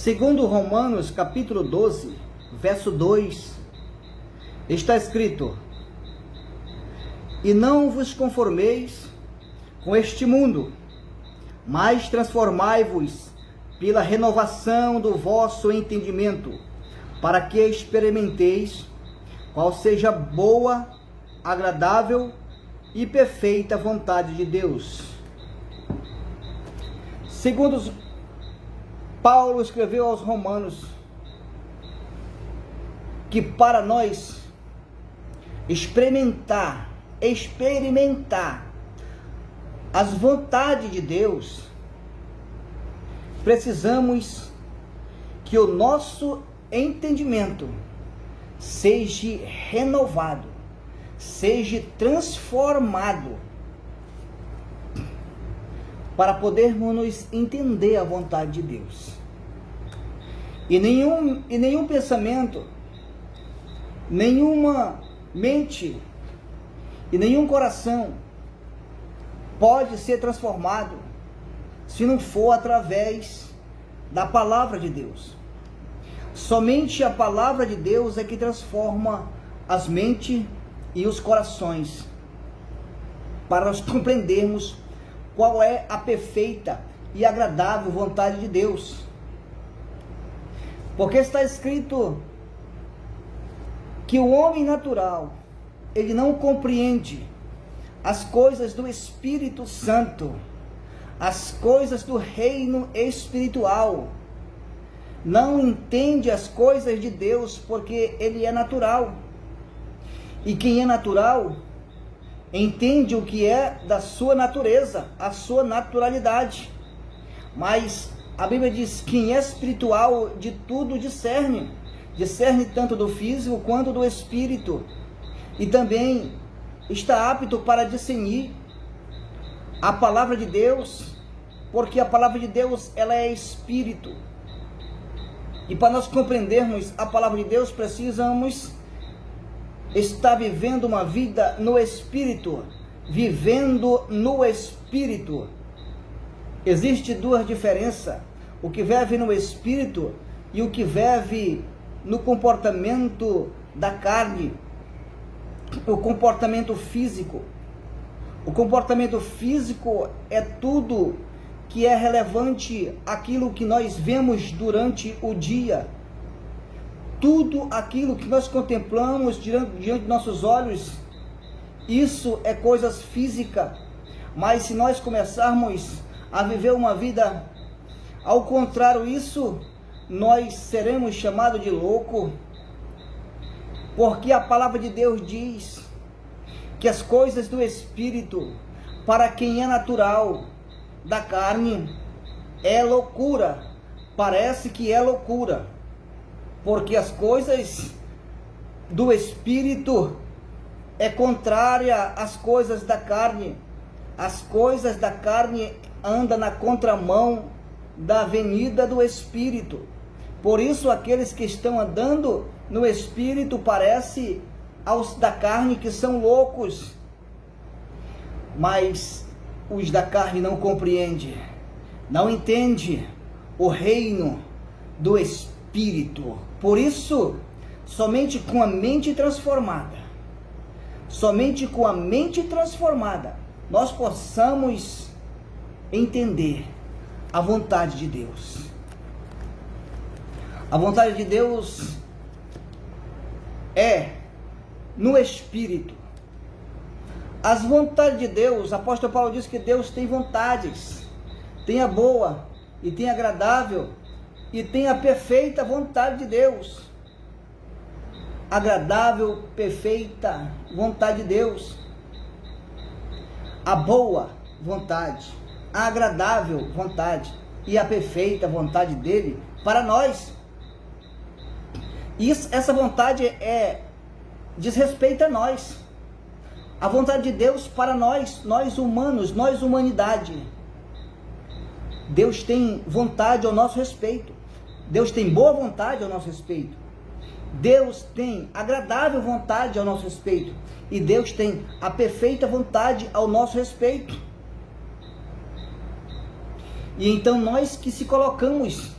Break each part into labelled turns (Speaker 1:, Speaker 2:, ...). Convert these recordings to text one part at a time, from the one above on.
Speaker 1: Segundo Romanos, capítulo 12, verso 2, está escrito: E não vos conformeis com este mundo, mas transformai-vos pela renovação do vosso entendimento, para que experimenteis qual seja a boa, agradável e perfeita vontade de Deus. Segundo Paulo escreveu aos Romanos que para nós experimentar as vontades de Deus, precisamos que o nosso entendimento seja renovado, seja transformado, para podermos nos entender a vontade de Deus. E nenhum pensamento, nenhuma mente e nenhum coração pode ser transformado se não for através da palavra de Deus. Somente a palavra de Deus é que transforma as mentes e os corações, para nós compreendermos qual é a perfeita e agradável vontade de Deus. Porque está escrito que o homem natural, ele não compreende as coisas do Espírito Santo, as coisas do reino espiritual. Não entende as coisas de Deus porque ele é natural. E quem é natural entende o que é da sua natureza, a sua naturalidade. Mas a Bíblia diz que quem é espiritual de tudo discerne tanto do físico quanto do espírito, e também está apto para discernir a palavra de Deus, porque a palavra de Deus, ela é espírito. E para nós compreendermos a palavra de Deus, precisamos estar vivendo uma vida no Espírito. Vivendo no Espírito. Existe duas diferenças: o que vive no Espírito e o que vive no comportamento da carne, o comportamento físico. O comportamento físico é tudo que é relevante àquilo que nós vemos durante o dia. Tudo aquilo que nós contemplamos diante de nossos olhos, isso é coisas físicas. Mas se nós começarmos a viver uma vida ao contrário disso, nós seremos chamados de louco. Porque a palavra de Deus diz que as coisas do Espírito, para quem é natural, da carne, é loucura. Parece que é loucura. Porque as coisas do Espírito é contrária às coisas da carne. As coisas da carne andam na contramão da avenida do Espírito. Por isso aqueles que estão andando no Espírito parece aos da carne que são loucos. Mas os da carne não compreendem, não entendem o reino do Espírito. Por isso, somente com a mente transformada, nós possamos entender a vontade de Deus. A vontade de Deus é no Espírito. As vontades de Deus, o apóstolo Paulo diz que Deus tem vontades. Tem a boa e tem a agradável e tem a perfeita vontade de Deus. Agradável, perfeita vontade de Deus. A boa vontade, a agradável vontade e a perfeita vontade dele para nós. Essa vontade diz respeito a nós. A vontade de Deus para nós humanos, nós humanidade. Deus tem vontade ao nosso respeito. Deus tem boa vontade ao nosso respeito. Deus tem agradável vontade ao nosso respeito. E Deus tem a perfeita vontade ao nosso respeito. E então nós que se colocamos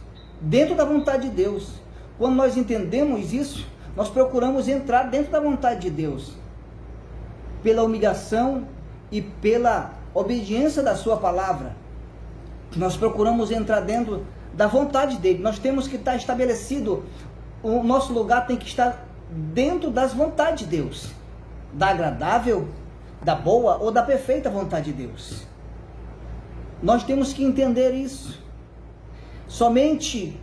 Speaker 1: dentro da vontade de Deus. Quando nós entendemos isso, nós procuramos entrar dentro da vontade de Deus, pela humilhação e pela obediência da sua palavra. Nós procuramos entrar dentro da vontade dele. Nós temos que estar estabelecido, o nosso lugar tem que estar dentro das vontades de Deus, da agradável, da boa ou da perfeita vontade de Deus. Nós temos que entender isso. Somente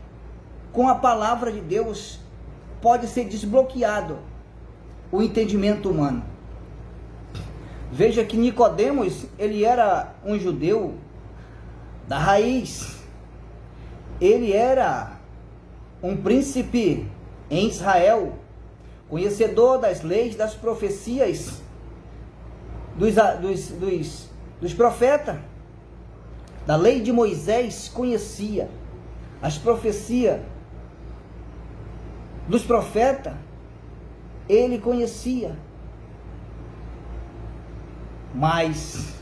Speaker 1: com a palavra de Deus pode ser desbloqueado o entendimento humano. Veja que Nicodemos, ele era um judeu da raiz. Ele era um príncipe em Israel, conhecedor das leis, das profecias dos profetas, da lei de Moisés, conhecia as profecias dos profetas, ele conhecia, mas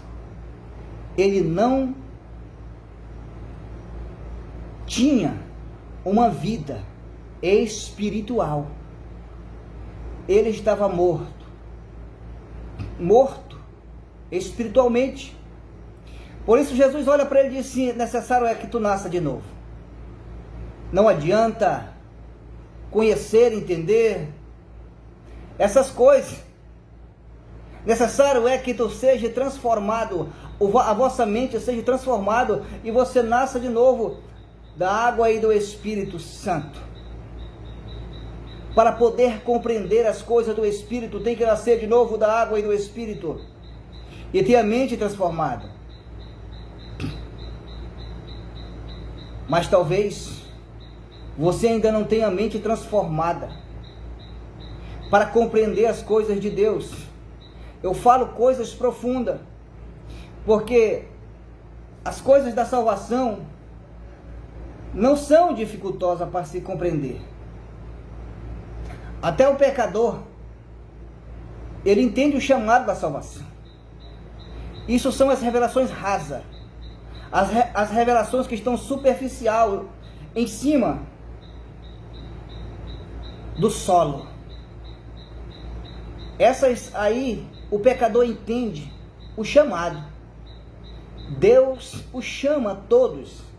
Speaker 1: ele não tinha uma vida espiritual. Ele estava morto espiritualmente. Por isso Jesus olha para ele e diz assim: necessário é que tu nasça de novo. Não adianta conhecer, entender essas coisas. Necessário é que tu seja transformado, a vossa mente seja transformado e você nasça de novo da água e do Espírito Santo. Para poder compreender as coisas do Espírito, tem que nascer de novo da água e do Espírito e ter a mente transformada. Mas talvez você ainda não tenha a mente transformada para compreender as coisas de Deus. Eu falo coisas profundas, porque as coisas da salvação não são dificultosas para se compreender. Até o pecador, ele entende o chamado da salvação. Isso são as revelações rasas, as revelações que estão superficial, em cima do solo. Essas aí, o pecador entende o chamado. Deus o chama a todos